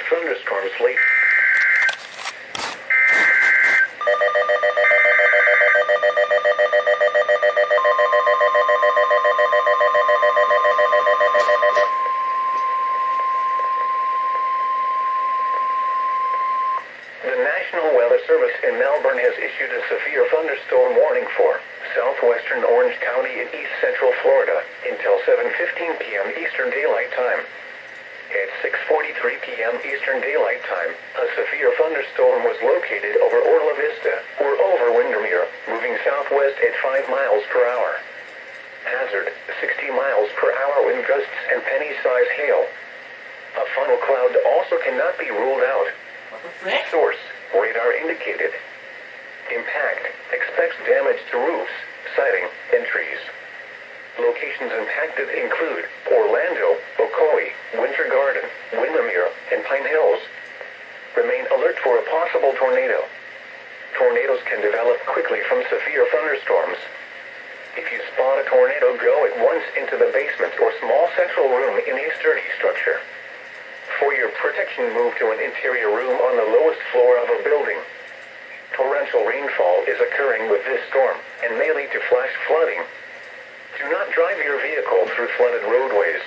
thunderstorms late. The National Weather Service in Melbourne has issued a severe thunderstorm warning for southwestern Orange County and east central Florida until 7:15 p.m. Eastern Daylight Time. At 6:43 p.m. Eastern Daylight Time, a severe thunderstorm was located over Orla Vista, or over Windermere, moving southwest at 5 miles per hour. Hazard, 60 miles per hour wind gusts and penny-size hail. A funnel cloud also cannot be ruled out. Source, radar indicated. Impact, expects damage to roofs, siding, and trees. Locations impacted include Orlando, Ocoee, Winter Garden, Windermere, and Pine Hills. Remain alert for a possible tornado. Tornadoes can develop quickly from severe thunderstorms. If you spot a tornado, go at once into the basement or small central room in a sturdy structure. For your protection, move to an interior room on the lowest floor of a building. Torrential rainfall is occurring with this storm and may lead to flash flooding. Do not drive your vehicle through flooded roadways.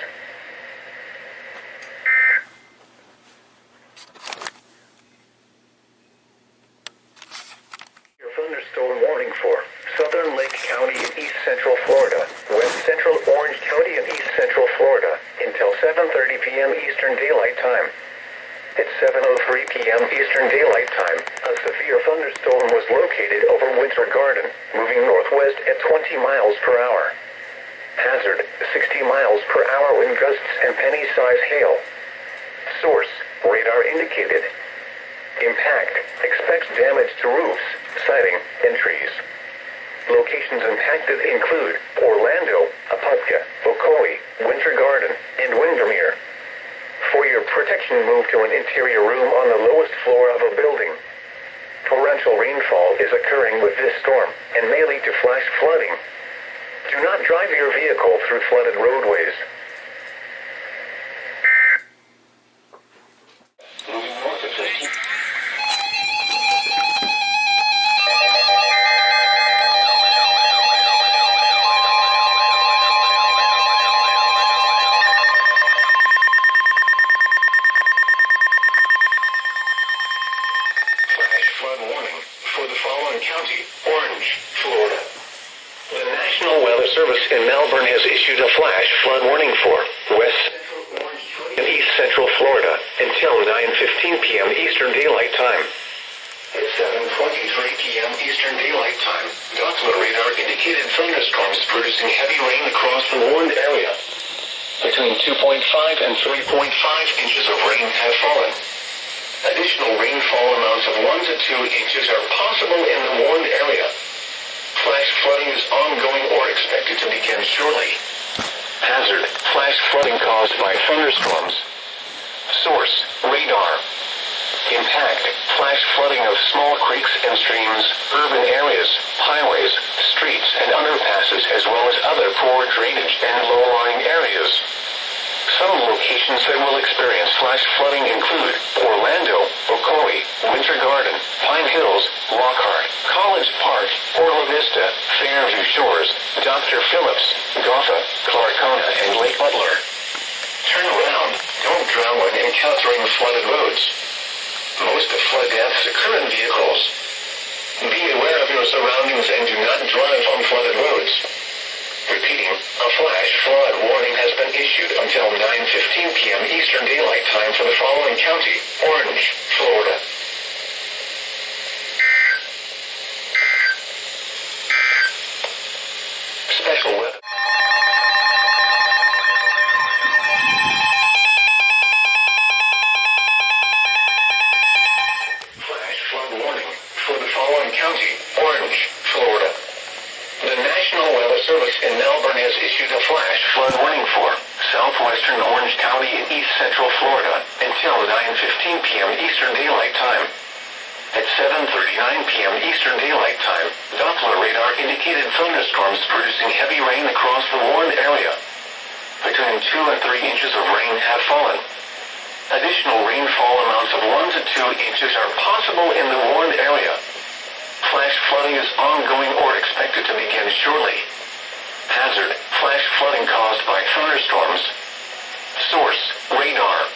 Your thunderstorm warning for southern Lake County and east central Florida, west central Orange County and east central Florida until 7:30 p.m. Eastern Daylight Time. At 7:03 p.m. Eastern Daylight Time, a severe thunderstorm was located over Winter Garden, moving northwest at 20 miles per hour. Hazard, 60 miles per hour wind gusts and penny-size hail. Source, radar indicated. Impact, expects damage to roofs, siding, and trees. Locations impacted include Orlando, Apopka, Ocoee, Winter Garden, and Windermere. For your protection, move to an interior room on the lowest floor of a building. Torrential rainfall is occurring with this storm and may lead to flash flooding. Do not drive your vehicle through flooded roadways. Moving north at 15. Flood warning for the following county: Orange, Florida. The National Weather Service in Melbourne has issued a flash flood warning for west central Orange County and east central Florida until 9:15 p.m. Eastern Daylight Time. At 7:23 p.m. Eastern Daylight Time, Doppler radar indicated thunderstorms producing heavy rain across the warned area. Between 2.5 and 3.5 inches of rain have fallen. Additional rainfall amounts of 1 to 2 inches are possible in the warned area. Flash flooding is ongoing or expected to begin shortly. Hazard, flash flooding caused by thunderstorms. Source, radar. Impact, flash flooding of small creeks and streams, urban areas, highways, streets and underpasses, as well as other poor drainage and low-lying areas. Some locations that will experience flash flooding include Orlando, Ocoee, Winter Garden, Pine Hills, Lockhart, College Park, Orla Vista, Fairview Shores, Dr. Phillips, Gotha, Clarkona, and Lake Butler. Turn around. Don't drown when encountering flooded roads. Most of flood deaths occur in vehicles. Be aware of your surroundings and do not drive on flooded roads. Repeating, a flash flood warning has been issued until 9:15 p.m. Eastern Daylight Time for the following county: Orange, Florida. Special weather. Flash flood warning for the following county: Orange, Florida. The National Weather Service in Melbourne has issued a flash flood warning for southwestern Orange County and east central Florida until 9:15 p.m. Eastern Daylight Time. At 7:39 p.m. Eastern Daylight Time, Doppler radar indicated thunderstorms producing heavy rain across the warned area. Between 2 and 3 inches of rain have fallen. Additional rainfall amounts of 1 to 2 inches are possible in the warned area. Flash flooding is ongoing or expected to begin shortly. Hazard: flash flooding caused by thunderstorms. Source: radar.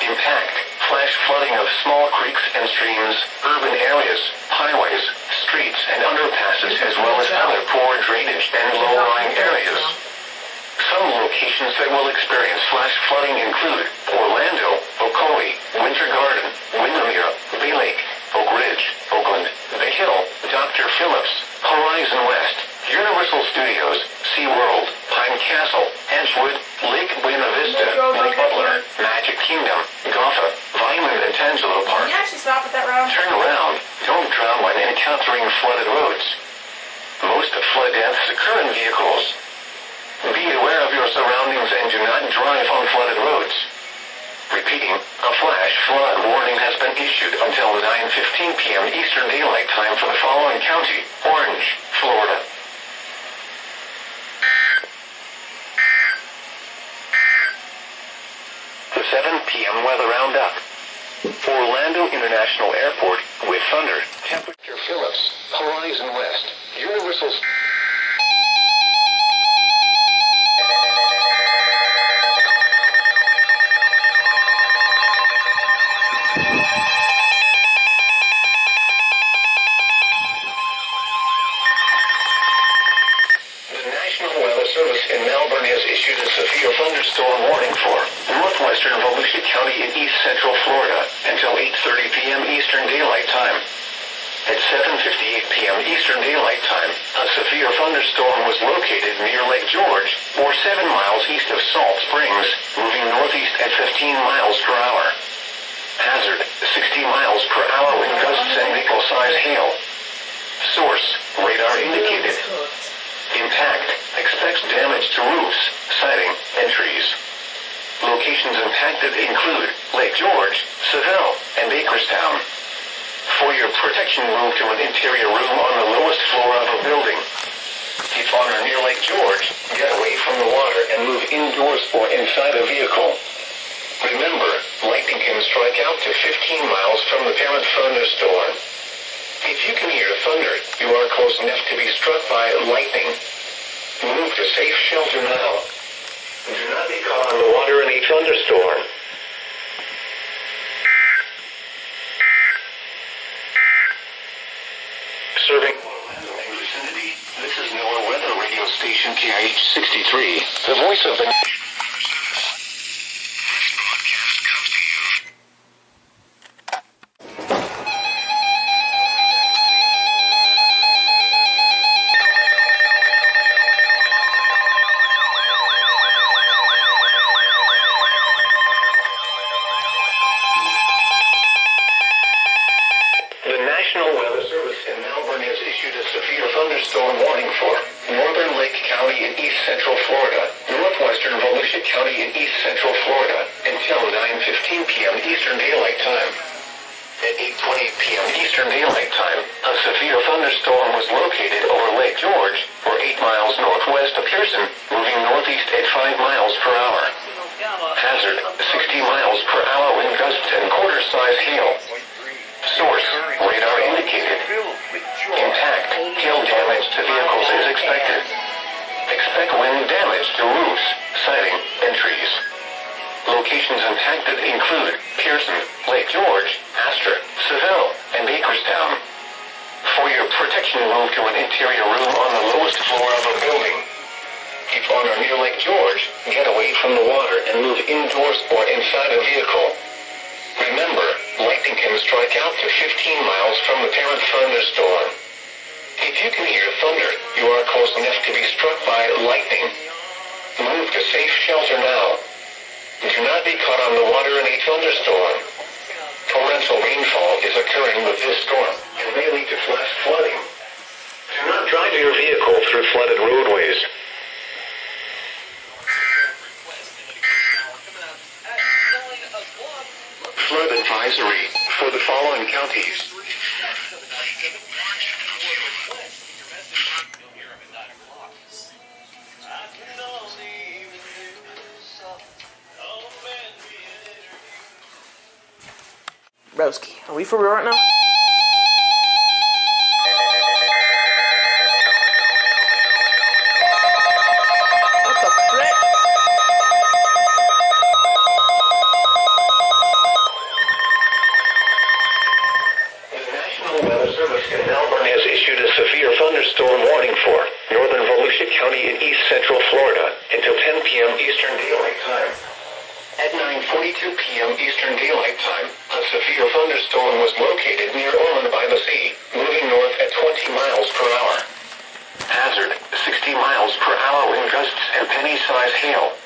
Impact: flash flooding of small creeks and streams, urban areas, highways, streets and underpasses, as well as other poor drainage and low-lying areas. Some locations that will experience flash flooding include Orlando, Ocoee, Winter Garden, Windermere, Bay Lake, Oak Ridge, Oakland, Bay Hill, Dr. Phillips, Horizon West, Universal Studios, SeaWorld, Pine Castle, Edgewood, Lake Buena Vista, Lake Butler, Magic Kingdom, Gotha, Vineland and Tangelo Park. Can you actually stop at that round? Turn around. Don't drown when encountering flooded roads. Most flood deaths occur in vehicles. Be aware of your surroundings and do not drive on flooded roads. Repeating, a flash flood warning has been issued until 9:15 p.m. Eastern Daylight Time for the following county: Orange, Florida. The 7 p.m. weather roundup. Orlando International Airport with thunder. Temperature Phillips, Horizon West, Universal. Service in Melbourne has issued a severe thunderstorm warning for northwestern Volusia County in east central Florida until 8:30 p.m. Eastern Daylight Time. At 7:58 p.m. Eastern Daylight Time, a severe thunderstorm was located near Lake George, or 7 miles east of Salt Springs, moving northeast at 15 miles per hour. Hazard: 60 miles per hour wind gusts and nickel-size hail. Source: radar indicated. Impact: expects damage to roofs, siding, and trees. Locations impacted include Lake George, Seville, and Bakerstown. For your protection, move to an interior room on the lowest floor of a building. If on or near Lake George, get away from the water and move indoors or inside a vehicle. Remember, lightning can strike out to 15 miles from the parent thunderstorm. If you can hear thunder, you are close enough to be struck by lightning. Move to safe shelter now. Do not be caught on the water in a thunderstorm. Serving Orlando and vicinity, this is NOAA Weather Radio Station KIH 63, the voice of the nation. This broadcast comes to you. The National Weather Service in Melbourne has issued a severe thunderstorm warning for northern Lake County in east central Florida, northwestern Volusia County in east central Florida, until 9:15 p.m. Eastern Daylight Time. At 8:20 p.m. Eastern Daylight Time, a severe thunderstorm was located over Lake George, or 8 miles northwest of Pearson, moving northeast at 5 miles per hour. Hazard: 60 miles per hour wind gusts and quarter-size hail. Source: radar indicated. Impact: hail damage to vehicles is expected. Expect wind damage to roofs, siding, and trees. Locations impacted include Pearson, Lake George, Astra, Seville, and Bakerstown. For your protection, move to an interior room on the lowest floor of a building. If on or near Lake George, get away from the water and move indoors or inside a vehicle. Remember, lightning can strike out to 15 miles from the parent thunderstorm. If you can hear thunder, you are close enough to be struck by lightning. Move to safe shelter now. Do not be caught on the water in a thunderstorm. Torrential rainfall is occurring with this storm and may lead to flash flooding. Do not drive your vehicle through flooded roadways. Flood advisory for the following counties. Broski. Are we for real right now? What the frick? The National Weather Service in Melbourne has issued a severe thunderstorm warning for northern Volusia County in east central Florida until 10 p.m. Eastern Daylight Time. At 9:42 p.m. Eastern Daylight Time, a severe thunderstorm was located near Ormond by the Sea, moving north at 20 miles per hour. Hazard, 60 miles per hour wind gusts and penny-size hail.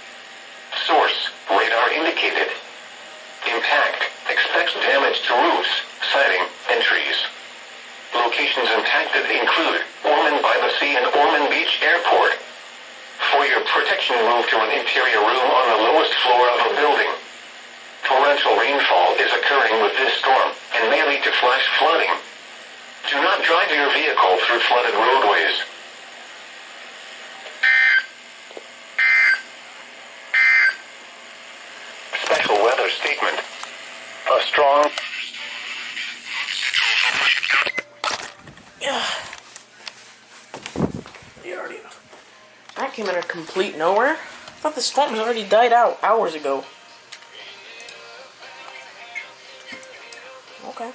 Source, radar indicated. Impact, expects damage to roofs, siding, and trees. Locations impacted include Ormond by the Sea and Ormond Beach Airport. For your protection, move to an interior room on the lowest floor of a building. Torrential rainfall is occurring with this storm and may lead to flash flooding. Do not drive your vehicle through flooded roadways. Special weather statement. A strong... That came out of complete nowhere. I thought the storm had already died out hours ago. Okay.